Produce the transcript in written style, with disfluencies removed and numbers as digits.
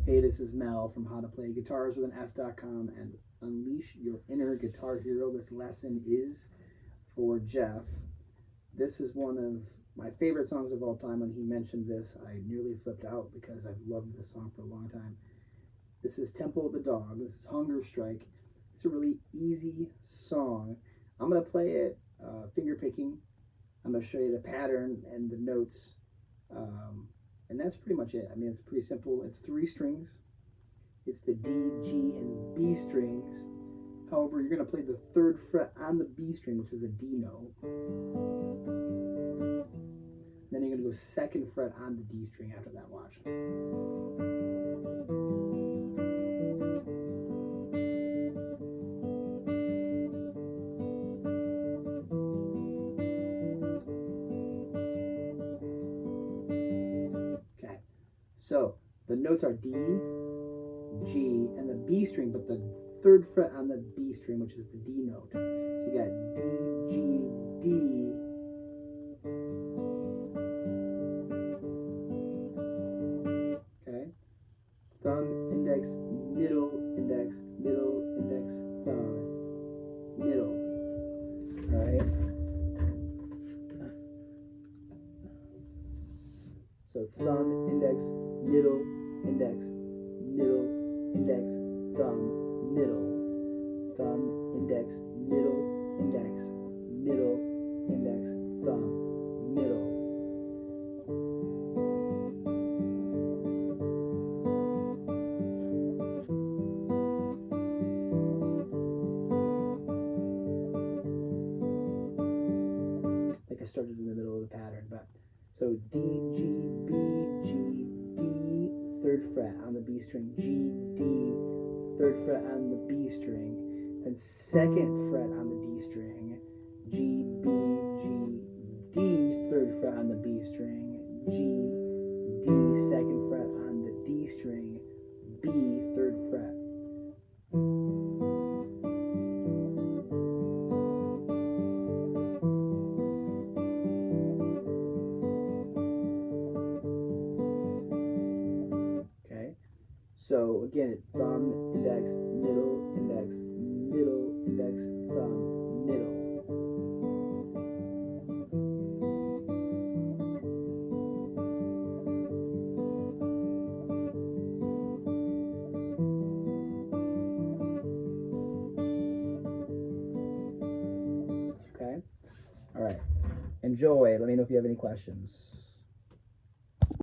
Hey, this is Mel from howtoplayguitarswithan S.com and Unleash Your Inner Guitar Hero. This lesson is for Jeff. This is one of my favorite songs of all time. When he mentioned this, I nearly flipped out because I've loved this song for a long time. This is Temple of the Dog. This is Hunger Strike. It's a really easy song. I'm going to play it finger picking. I'm going to show you the pattern and the notes. And that's pretty much it. I mean, it's pretty simple. It's 3 strings. It's the D, G, and B strings. However, you're going to play the 3rd fret on the B string, which is a D note. Then you're going to go 2nd fret on the D string after that. Watch. So the notes are D, G, and the B string, but the 3rd fret on the B string, which is the D note. So you got D, G, D. Okay. Thumb, index, middle, index, middle, index, thumb, middle. All right. So thumb, index, middle, index, middle, index, thumb, middle, thumb, index, middle, index, middle, index, thumb, middle. Like I started in the middle of the pattern, but so D, G, B, G, D, 3rd fret on the B string, G, D, 3rd fret on the B string, then 2nd fret on the D string, G, B, G, D, 3rd fret on the B string, G, D, 2nd fret on the D string, B, 3rd fret. So again, thumb, index, middle, index, middle, index, thumb, middle. Okay? All right. Enjoy. Let me know if you have any questions.